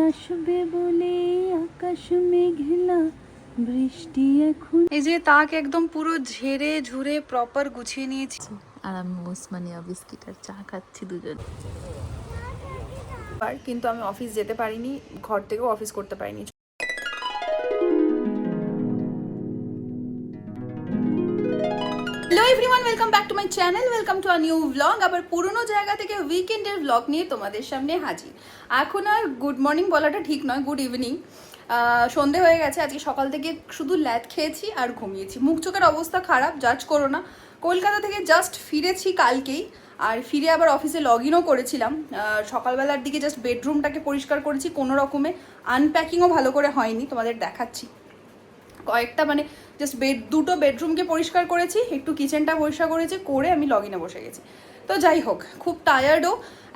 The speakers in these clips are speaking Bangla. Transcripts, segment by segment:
আসবে বলে আকাশ মেঘলা, বৃষ্টি এখন। এই যে তাক একদম পুরো ঝেড়ে ঝুরে প্রপার গুছিয়ে নিয়েছি, আর আমি ওসমানিয়া বিস্কিট আর চা খাচ্ছি দুজন। কিন্তু আমি অফিস যেতে পারিনি, ঘর থেকেও অফিস করতে পারিনি। Hello everyone, welcome back to my channel, welcome to a new blog. আবার পুরনো জায়গা থেকে উইকেন্ডের ব্লগ নিয়ে তোমাদের সামনে হাজির। এখন আর গুড মর্নিং বলাটা ঠিক নয়, গুড ইভিনিং। সন্ধে হয়ে গেছে। আজকে সকাল থেকে শুধু ল্যাদ খেয়েছি আর ঘুমিয়েছি। মুখ চোখের অবস্থা খারাপ, জাজ করো না। কলকাতা থেকে জাস্ট ফিরেছি কালকেই, আর ফিরে আবার অফিসে লগ ইনও করেছিলাম। সকালবেলার দিকে জাস্ট বেডরুমটাকে পরিষ্কার করেছি কোনো রকমে, আনপ্যাকিংও ভালো করে হয়নি, তোমাদের দেখাচ্ছি। কয়েকটা মানে জাস্ট দুটো বেডরুমকে পরিষ্কার করেছি, একটু কিচেনটা পরিষ্কার করেছি, করে আমি লগ ইনে বসে গেছি। তো যাই হোক, খুব টায়ার্ডও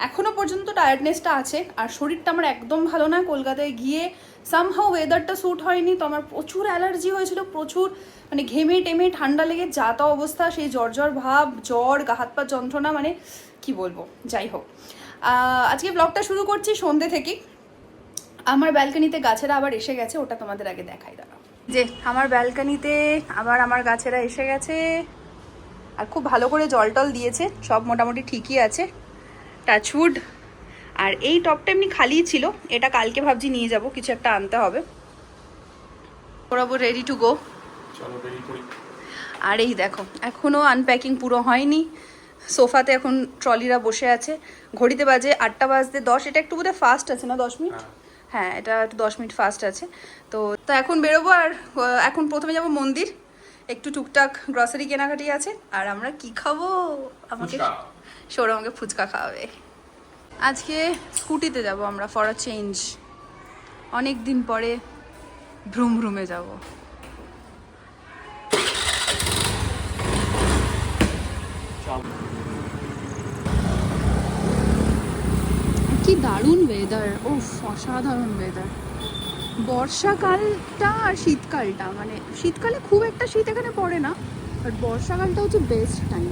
এখনও পর্যন্ত, টায়ার্ডনেসটা আছে। আর শরীরটা আমার একদম ভালো না। কলকাতায় গিয়ে সামহাও ওয়েদারটা স্যুট হয়নি, তো আমার প্রচুর অ্যালার্জি হয়েছিল, প্রচুর মানে ঘেমে টেমে ঠান্ডা লেগে যা তা অবস্থা, সেই জ্বর ভাব, জ্বর, গা হাত পা যন্ত্রণা, মানে কি বলবো। যাই হোক, আজকে ব্লগটা শুরু করছি সন্ধ্যে থেকেই। আমার ব্যালকনিতে গাছেরা আবার এসে গেছে, ওটা তোমাদের আগে দেখাই দাঁড়াও। যে আমার ব্যালকনিতে আবার আমার গাছেরা এসে গেছে, আর খুব ভালো করে জল টল দিয়েছে, সব মোটামুটি ঠিকই আছে, টাচউড। আর এই টপটা এমনি খালিই ছিল, এটা কালকে ভাবছি নিয়ে যাব, কিছু একটা আনতে হবে। ওরা রেডি টু গো। আর এই দেখো, এখনও আনপ্যাকিং পুরো হয়নি। সোফাতে এখন ট্রলিরা বসে আছে। ঘড়িতে বাজে 8টা বাজতে 10। এটা একটু বোধহয় ফাস্ট আছে না, 10 মিনিট? হ্যাঁ, এটা একটু 10 মিনিট ফাস্ট আছে। তো এখন বেরোবো। আর এখন প্রথমে যাব মন্দির, একটু টুকটাক গ্রসারি কেনাকাটি আছে। আর আমরা কি খাবো, আমাকে সৌরভ আমাকে ফুচকা খাওয়াবে। আজকে স্কুটিতে যাব আমরা, ফর আ চেঞ্জ। অনেক দিন পরে ভ্রুম ভ্রুমে যাব। কি দারুণ ওয়েদার, ও অসাধারণ ওয়েদার। বর্ষাকালটা আর শীতকালটা, মানে শীতকালে খুব একটা শীত এখানে পড়ে না, বাট বর্ষাকালটা হচ্ছে বেস্ট টাইম।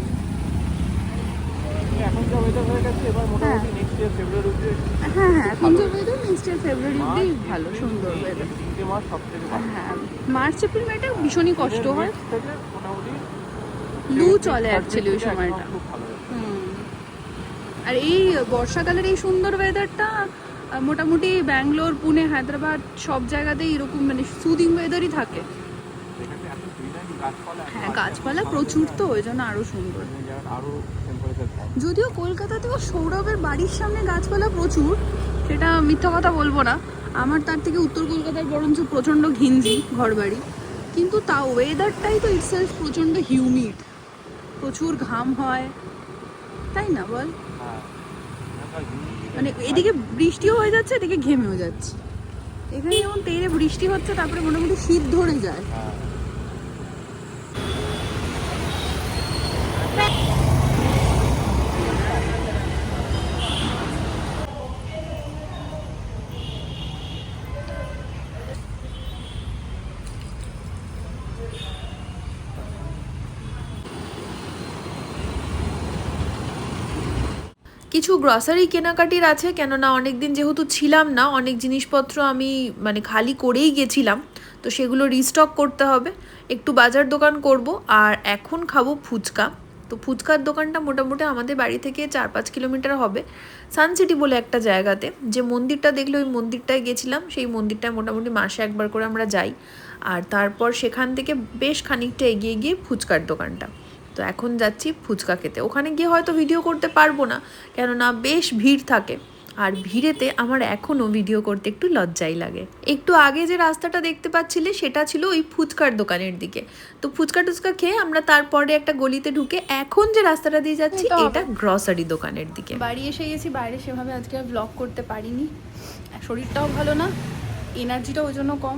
এখন যা ওয়েদার হয়ে গেছে, এবার মোটামুটি নেক্সট ইয়ার ফেব্রুয়ারি অবধি। হ্যাঁ, এখন যে ওয়েদার নেক্সট ইয়ার ফেব্রুয়ারি অবধি ভালো, সুন্দর ওয়েদার। 3টে মাস সব থেকে ভালো। হ্যাঁ, মার্চ এপ্রিল মেটা ভীষণই কষ্ট হয়, থেকে মোটামুটি লু চলে অ্যাকচুয়ালি ওই সময়টা। খুব ভালো হবে। আর এই বর্ষাকালের এই সুন্দর ওয়েদারটা মোটামুটি ব্যাঙ্গালোর, পুনে, হায়দ্রাবাদ সব জায়গাতেই এরকম মানে সুদিং ওয়েদারই থাকে। এখানে এত গ্রিনারি, গাছপালা, হ্যাঁ, গাছপালা প্রচুর, তো ওই জন্য আরও সুন্দর। আরো টেম্পারেচার কম। যদিও কলকাতাতেও সৌরভের বাড়ির সামনে গাছপালা প্রচুর, সেটা মিথ্যা কথা বলবো না। আমার তার থেকে উত্তর কলকাতায় বরঞ্চ প্রচণ্ড ঘিঞ্জি ঘরবাড়ি, কিন্তু তাও ওয়েদারটাই তো ইটসেলফ প্রচণ্ড হিউমিড, প্রচুর ঘাম হয়, তাই না বল? মানে এদিকে বৃষ্টিও হয়ে যাচ্ছে, এদিকে ঘেমেও যাচ্ছে। এখানে যেমন তেরে বৃষ্টি হচ্ছে, তারপরে মোটামুটি শীত ধরে যায়। কিছু গ্রসারি কেনাকাটির আছে, কেননা অনেক দিন যেহেতু ছিলাম না, অনেক জিনিসপত্র আমি মানে খালি করেই গেছিলাম, তো সেগুলো রিস্টক করতে হবে। একটু বাজার দোকান করব, আর এখন খাবো ফুচকা। তো ফুচকার দোকানটা মোটামুটি আমাদের বাড়ি থেকে 4-5 কিলোমিটার হবে, সানসিটি বলে একটা জায়গাতে। যে মন্দিরটা দেখলে ওই মন্দিরটায় গেছিলাম, সেই মন্দিরটায় মোটামুটি মাসে একবার করে আমরা যাই। আর তারপর সেখান থেকে বেশ খানিকটা এগিয়ে গিয়ে ফুচকার দোকানটা। তো এখন যাচ্ছি ফুচকা খেতে। ওখানে গিয়ে হয়তো ভিডিও করতে পারবো না, কেননা বেশ ভিড় থাকে, আর ভিড়েতে আমার এখনও ভিডিও করতে একটু লজ্জাই লাগে। একটু আগে যে রাস্তাটা দেখতে পাচ্ছিলে, সেটা ছিল ওই ফুচকার দোকানের দিকে। তো ফুচকা টুচকা খেয়ে আমরা তারপরে একটা গলিতে ঢুকে এখন যে রাস্তাটা দিয়ে যাচ্ছি, এটা গ্রসারি দোকানের দিকে। বাড়ি এসে গেছি, বাইরে সেভাবে আজকে ব্লগ করতে পারিনি, শরীরটাও ভালো না, এনার্জিটাও ওই জন্য কম,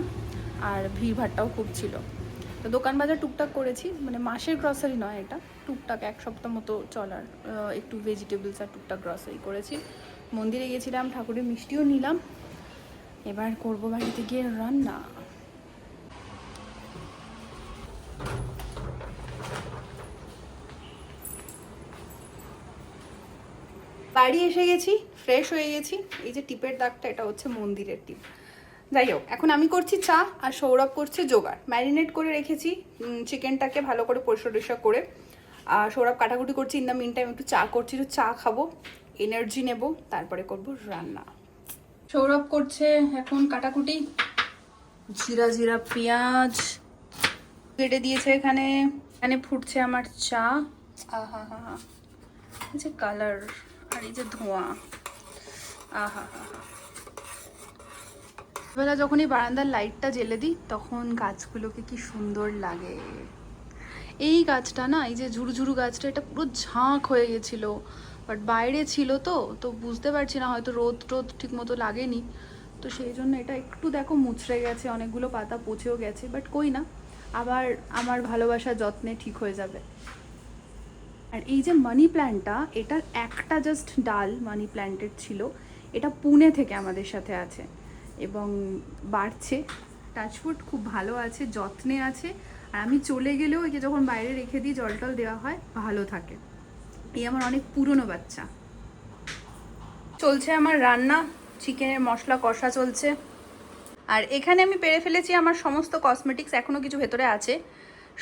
আর ভিড়ভাড়টাও খুব ছিল। তো দোকান বাজার টুকটাক করেছি, মানে মাসের গ্রসারি নয় এটা, টুকটাক 1 সপ্তাহ মতো চলার, একটু ভেজিটেবলস আর টুকটাক গ্রসারি করেছি। মন্দিরে গেছিলাম, ঠাকুরের মিষ্টিও নিলাম, এবার করবো বাড়িতে গিয়ে রান্না। বাড়ি এসে গেছি, ফ্রেশ হয়ে গেছি। এই যে টিপের দাগটা, এটা হচ্ছে মন্দিরের টিপ। যাই হোক, এখন আমি করছি চা আর সৌরভ করছে জোগাড়। ম্যারিনেট করে রেখেছি চিকেনটাকে ভালো করে পরিষ্কার করে। আর সৌরভ কাটাকুটি করছি। ইন দ্য মিন টাইম একটু চা করছি, একটু চা খাবো, এনার্জি নেব, তারপরে করব রান্না। সৌরভ করছে এখন কাটাকুটি, জিরা জিরা পেঁয়াজ কেটে দিয়েছে এখানে। এখানে ফুটছে আমার চা। আহা হা হা, এই যে কালার আর এই যে ধোঁয়া, আহা হা হা। বেলা যখন এই বারান্দার লাইটটা জ্বেলে দিই তখন গাছগুলোকে কি সুন্দর লাগে। এই গাছটা না, এই যে ঝুরঝুরু গাছটা, এটা পুরো ঝাঁক হয়ে গেছিলো, বাট বাইরে ছিল তো বুঝতে পারছি না, হয়তো রোদ টোদ ঠিক মতো লাগেনি, তো সেই জন্য এটা একটু দেখো মুচড়ে গেছে, অনেকগুলো পাতা পচেও গেছে, বাট কই না, আবার আমার ভালোবাসা যত্নে ঠিক হয়ে যাবে। আর এই যে মানি প্ল্যান্টটা, এটার একটা জাস্ট ডাল মানি প্ল্যান্টের ছিল, এটা পুনে থেকে আমাদের সাথে আছে এবং বাড়ছে, টাচফুট খুব ভালো আছে, যত্নে আছে। আর আমি চলে গেলেও একে যখন বাইরে রেখে দিই, জল টল দেওয়া হয়, ভালো থাকে। এই আমার অনেক পুরনো বাচ্চা। চলছে আমার রান্না, চিকেনের মশলা কষা চলছে। আর এখানে আমি পেরে ফেলেছি আমার সমস্ত কসমেটিক্স, এখনও কিছু ভেতরে আছে,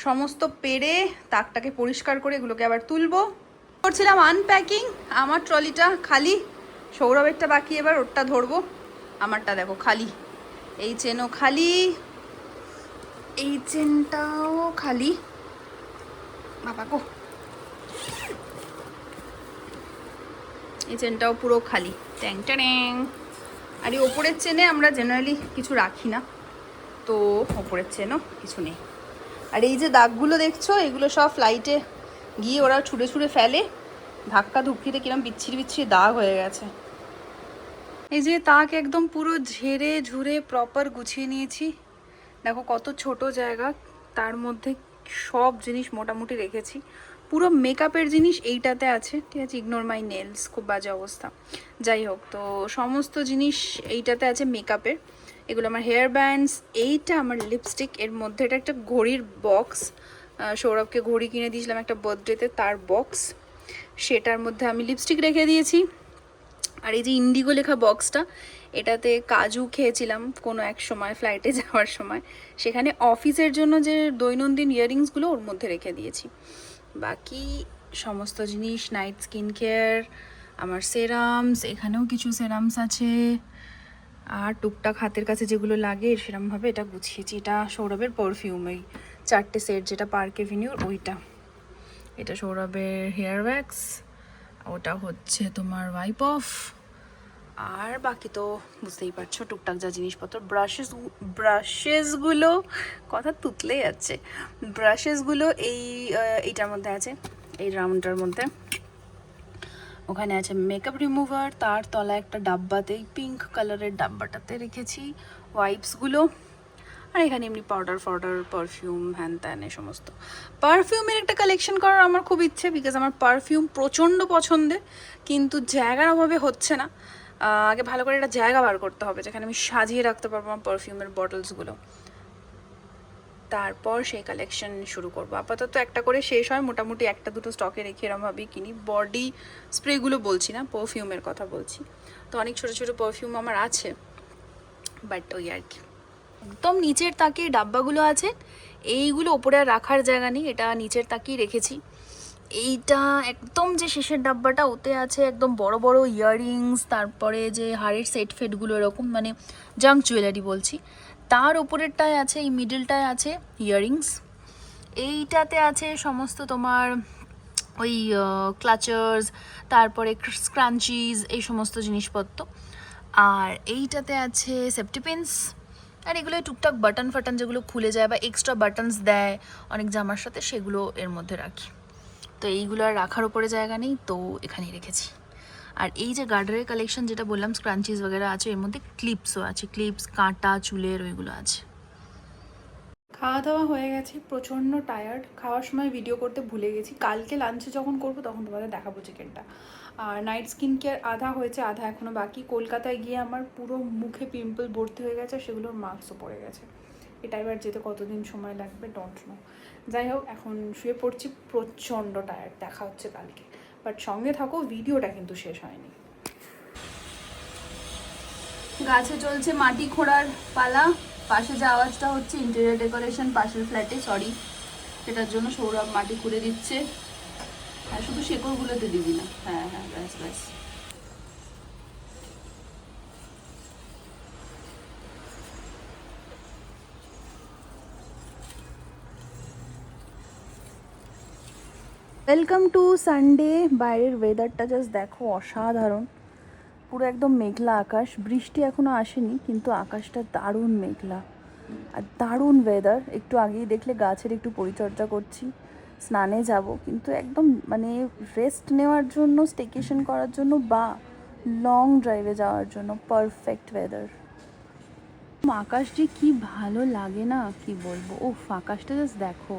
সমস্ত পেরে তাকটাকে পরিষ্কার করে এগুলোকে আবার তুলবো। করছিলাম আনপ্যাকিং, আমার ট্রলিটা খালি, সৌরভেরটা বাকি, এবার ওরটা ধরবো। আমারটা দেখো খালি, এই চেনও খালি, এই চেনটাও খালি, বাবা গো, এই চেনটাও পুরো খালি, ট্যাং ট্যাং। আর এই ওপরের চেনে আমরা জেনারেলি কিছু রাখি না, তো ওপরের চেনও কিছু নেই। আর এই যে দাগগুলো দেখছো, এগুলো সব ফ্লাইটে গিয়ে ওরা ছুঁড়ে ছুঁড়ে ফেলে, ধাক্কা ধুক্কিতে কিরম বিচ্ছিরি বিচ্ছিরি দাগ হয়ে গেছে। এই যে তাক একদম পুরো ঝেড়ে ঝুড়ে প্রপার গুছিয়ে নিয়েছি। দেখো কত ছোট জায়গা, তার মধ্যে সব জিনিস মোটামুটি রেখেছি। পুরো মেকআপের জিনিস এইটাতে আছে, ঠিক আছে, ইগনোর মাই নেলস, খুব বাজে অবস্থা। যাই হোক, তো সমস্ত জিনিস এইটাতে আছে মেকআপের। এগুলো আমার হেয়ার ব্যান্ডস, এইটা আমার লিপস্টিক, এর মধ্যে এটা একটা ঘড়ির বক্স, সৌরভকে ঘড়ি কিনে দিয়েছিলাম একটা বার্থডেতে, তার বক্স, সেটার মধ্যে আমি লিপস্টিক রেখে দিয়েছি। আর এই যে ইন্ডিগো লেখা বক্সটা, এটাতে কাজু খেয়েছিলাম কোনো এক সময় ফ্লাইটে যাওয়ার সময়, সেখানে অফিসের জন্য যে দৈনন্দিন ইয়াররিংসগুলো ওর মধ্যে রেখে দিয়েছি। বাকি সমস্ত জিনিস, নাইট স্কিন কেয়ার, আমার সেরামস, এখানেও কিছু সেরামস আছে, আর টুকটাক হাতের কাছে যেগুলো লাগে সেরকমভাবে এটা গুছিয়েছি। এটা সৌরভের পারফিউম, এই 4টে সেট, যেটা পার্ক এভিনিউর ওইটা। এটা সৌরভের হেয়ার ওয়্যাক্স, ওটা হচ্ছে তোমার ওয়াইপ অফ। আর বাকি তো বুঝতেই পারছো, টুকটাক যা জিনিসপত্র, ব্রাশেসগুলো কথা তুতলে যাচ্ছে, ব্রাশেসগুলো এইটার মধ্যে আছে, এই রাউন্ডটার মধ্যে। ওখানে আছে মেকআপ রিমুভার, তার তলায় একটা ডাব্বাতে, পিঙ্ক কালারের ডাব্বাটাতে রেখেছি ওয়াইপসগুলো। আর এখানে এমনি পাউডার পারফিউম, হ্যান ত্যান, এ সমস্ত। পারফিউমের একটা কালেকশন করার আমার খুব ইচ্ছে, বিকজ আমার পারফিউম প্রচণ্ড পছন্দের, কিন্তু জায়গার অভাবে হচ্ছে না। আগে ভালো করে একটা জায়গা বার করতে হবে যেখানে আমি সাজিয়ে রাখতে পারবো আমার পারফিউমের বটলসগুলো, তারপর সেই কালেকশন শুরু করবো। আপাতত একটা করে শেষ হয়, মোটামুটি একটা দুটো স্টকে রেখে এরমভাবেই কিনি। বডি স্প্রেগুলো বলছি না, পারফিউমের কথা বলছি। তো অনেক ছোটো ছোটো পারফিউম আমার আছে, বাট ওই আর কি। একদম নিচের তাকে ডাব্বাগুলো আছে, এইগুলো ওপরে আর রাখার জায়গা নেই, এটা নিচের তাকেই রেখেছি। এইটা একদম যে শেষের ডাব্বাটা, ওতে আছে একদম বড় বড় ইয়াররিংস, তারপরে যে হাড়ের সেট ফেটগুলো এরকম, মানে জাঙ্ক জুয়েলারি বলছি। তার ওপরেরটায় আছে, এই মিডলটায় আছে ইয়াররিংস, এইটাতে আছে সমস্ত তোমার ওই ক্লাচার্স, তারপরে স্ক্রাঞ্চিজ, এই সমস্ত জিনিসপত্র। আর এইটাতে আছে সেফটি পিনস, আর এগুলো টুকটাক বাটন ফাটন যেগুলো খুলে যায় বা এক্সট্রা বাটনস দেয় অনেক জামার সাথে, সেগুলো এর মধ্যে রাখি। তো এইগুলো আর রাখার উপরে জায়গা নেই, তো এখানেই রেখেছি। আর এই যে গার্ডারের কালেকশন যেটা বললাম, স্ক্রাঞ্চিজ বগেরা আছে, এর মধ্যে ক্লিপসও আছে, ক্লিপস, কাঁটা, চুলের ওইগুলো আছে। খাওয়া দাওয়া হয়ে গেছে, প্রচণ্ড টায়ার্ড, খাওয়ার সময় ভিডিও করতে ভুলে গেছি। কালকে লাঞ্চে যখন করবো তখন তোমাদের দেখাবো চিকেনটা। আর নাইট স্কিন কেয়ার আধা হয়েছে, আধা এখনও বাকি। কলকাতায় গিয়ে আমার পুরো মুখে পিম্পল ভর্তি হয়ে গেছে, সেগুলোর মার্কসও পড়ে গেছে। এটা এবার যেতে কতদিন সময় লাগবে ডোন্ট নো। যাই হোক, এখন শুয়ে পড়ছি, প্রচণ্ড টায়ার্ড, দেখা হচ্ছে কালকে। বাট সঙ্গে থাকো, ভিডিওটা কিন্তু শেষ হয়নি। গাছে চলছে মাটি খোঁড়ার পালা। পাশে যে আওয়াজটা হচ্ছে ইন্টেরিয়র ডেকোরেশন পাশের ফ্ল্যাটে, সরি, সেটার জন্য সৌরভ মাটি খুঁড়ে দিচ্ছে। আর শুধু শেকড়গুলোতে দিবি না, হ্যাঁ হ্যাঁ, ব্যাস ব্যাস। Welcome to Sunday. বাইরের ওয়েদারটা জাস্ট দেখো, অসাধারণ। পুরো একদম মেঘলা আকাশ, বৃষ্টি এখনও আসেনি কিন্তু আকাশটা দারুণ মেঘলা আর দারুণ ওয়েদার। একটু আগেই দেখলে গাছের একটু পরিচর্যা করছি, স্নানে যাব, কিন্তু একদম মানে রেস্ট নেওয়ার জন্য, স্টেকেশন করার জন্য বা লং ড্রাইভে যাওয়ার জন্য পারফেক্ট ওয়েদার। আকাশ যে কি ভালো লাগে না, কি বলবো। ও আকাশটা জাস্ট দেখো।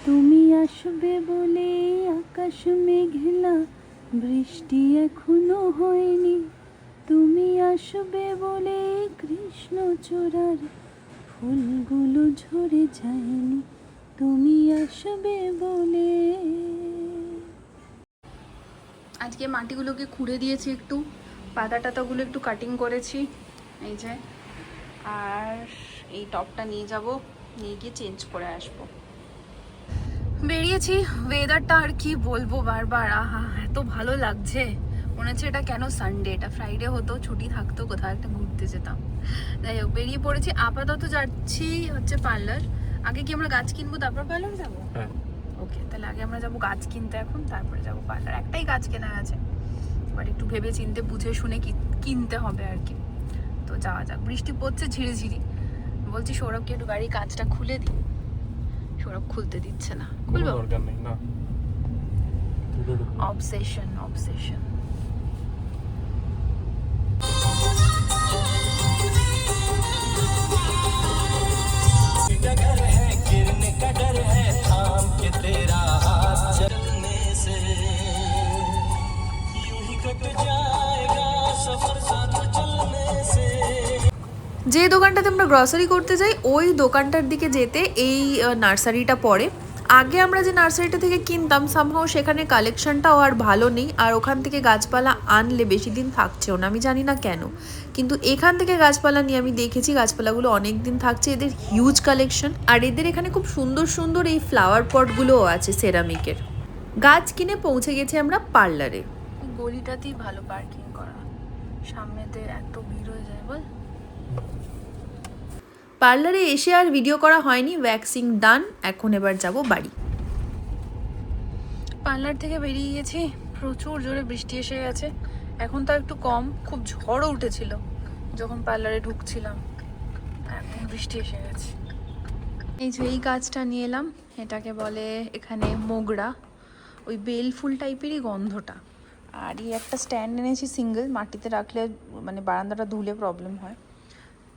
তুমি আসবে বলে আকাশ মেঘলা, বৃষ্টি এখনো হয়নি। তুমি আসবে বলে কৃষ্ণচূড়ার ফুলগুলো ঝরে যায়নি। তুমি আসবে বলে। আজকে মাটিগুলোকে খুঁড়ে দিয়েছি, একটু পাতা টাতাগুলো একটু কাটিং করেছি, এই যে। আর এই টপটা নিয়ে যাব, নিয়ে গিয়ে চেঞ্জ করে আসবো। বেরিয়েছি, ওয়েদারটা আর কি বলবো, বারবার আহা এত ভালো লাগছে। মনে হচ্ছে এটা কেন সানডে, এটা ফ্রাইডে হতো, ছুটি থাকতো, কোথাও একটা ঘুরতে যেতাম। যাই হোক, বেরিয়ে পড়েছি। আপাতত যাচ্ছি হচ্ছে পার্লার। আগে কি আমরা গাছ কিনবো তারপর পার্লার যাবো? হ্যাঁ। ওকে, তাহলে আগে আমরা যাবো গাছ কিনতে এখন, তারপরে যাবো পার্লার। একটাই গাছ কেনা আছে, বাট একটু ভেবে চিনতে বুঝে শুনে কিনতে হবে আর কি। তো যাওয়া যাক। বৃষ্টি পড়ছে ঝিরিঝিরি। বলছি সৌরভকে একটু গাড়ির কাঁচটা খুলে দিই, সৌরভ খুলতে দিচ্ছে না। খুলবো? দরকার নেই না। Obsession obsession. যে দোকানটাতে আমরা গ্রসারি করতে যাই ওই দোকানটার দিকে যেতে এই নার্সারিটা পড়ে। আগে আমরা যে নার্সারিটা থেকে কিনতাম সামহাও সেখানে কালেকশনটাও আর ভালো নেই, আর ওখান থেকে গাছপালা আনলে বেশি দিন থাকছেও না, আমি জানি না কেন। কিন্তু এখান থেকে গাছপালা নিয়ে আমি দেখেছি গাছপালাগুলো অনেক দিন থাকছে, এদের হিউজ কালেকশন। আর এদের এখানে খুব সুন্দর সুন্দর এই ফ্লাওয়ার পটগুলোও আছে সেরামিকের। গাছ কিনে পৌঁছে গেছি আমরা পার্লারে। গলিটাতেই ভালো পার্কিং করা, সামনেতে এত ভিড় হয়ে যায় বল। পার্লারে এসে আর ভিডিও করা হয়নি, ভ্যাক্সিং ডান। এখন এবার যাব বাড়ি। পার্লার থেকে বেরিয়ে গেছি, প্রচুর জোরে বৃষ্টি এসে গেছে। এখন তো একটু কম, খুব ঝড়ও উঠেছিল যখন পার্লারে ঢুকছিলাম। এখন বৃষ্টি এসে গেছে। এই যে এই গাছটা নিয়ে এলাম, এটাকে বলে এখানে মোগরা, ওই বেল ফুল টাইপেরই গন্ধটা। আর এই একটা স্ট্যান্ড এনেছি সিঙ্গেল, মাটিতে রাখলে মানে বারান্দাটা ধুলে প্রবলেম হয়।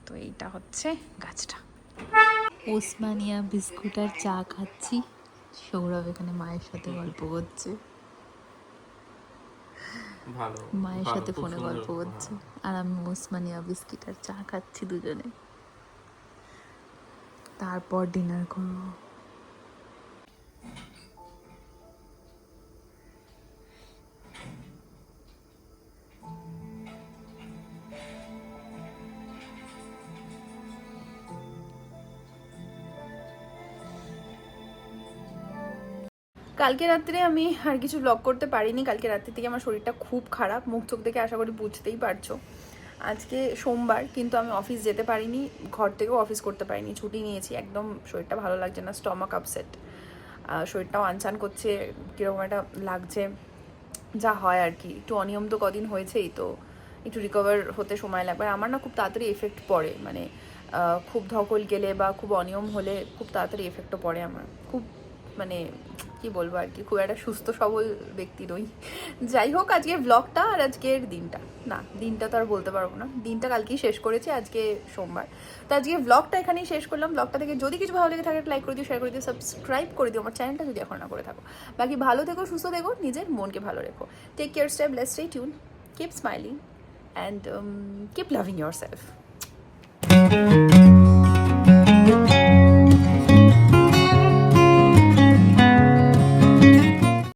তো এইটা হচ্ছে গাছটা। ওসমানিয়া বিস্কুট আর চা খাচ্ছি। সৌরভ এখানে মায়ের সাথে গল্প করছে, ভালো, মায়ের ভালো, সাথে খুব ফোনে সুন্দর, গল্প করছে, আর আমি ওসমানিয়া বিস্কিট আর চা খাচ্ছি দুজনে। তারপর ডিনার করবো। কালকে রাত্রে আমি আর কিছু ব্লগ করতে পারিনি। কালকে রাত্রি থেকে আমার শরীরটা খুব খারাপ, মুখ চোখ দেখে আশা করি বুঝতেই পারছো। আজকে সোমবার, কিন্তু আমি অফিস যেতে পারিনি, ঘর থেকেও অফিস করতে পারিনি, ছুটি নিয়েছি। একদম শরীরটা ভালো লাগছে না, স্টমাক আপসেট, শরীরটাও আনচান করছে, কীরকম একটা লাগছে, যা হয় আর কি। একটু অনিয়ম তো কদিন হয়েছেই, তো একটু রিকভার হতে সময় লাগবে। আর আমার না খুব তাড়াতাড়ি এফেক্ট পড়ে, মানে খুব ধকল গেলে বা খুব অনিয়ম হলে খুব তাড়াতাড়ি এফেক্টও পড়ে আমার। খুব মানে কি বলবো আর কি, খুব একটা সুস্থ সবল ব্যক্তি নই। যাই হোক, আজকে ব্লগটা আর আজকের দিনটা, না দিনটা তো আর বলতে পারবো না, দিনটা কালকেই শেষ করেছি, আজকে সোমবার। তো আজকে ব্লগটা এখানেই শেষ করলাম। ব্লগটা থেকে যদি কিছু ভালো লেগে থাকে লাইক করে দিও, শেয়ার করে দিও, সাবস্ক্রাইব করে দিও আমার চ্যানেলটা যদি এখন না করে থাকো। বাকি ভালো থেকো, সুস্থ থেকো, নিজের মনকে ভালো রেখো। Take care, stay blessed, stay tune, keep smiling and keep loving your self.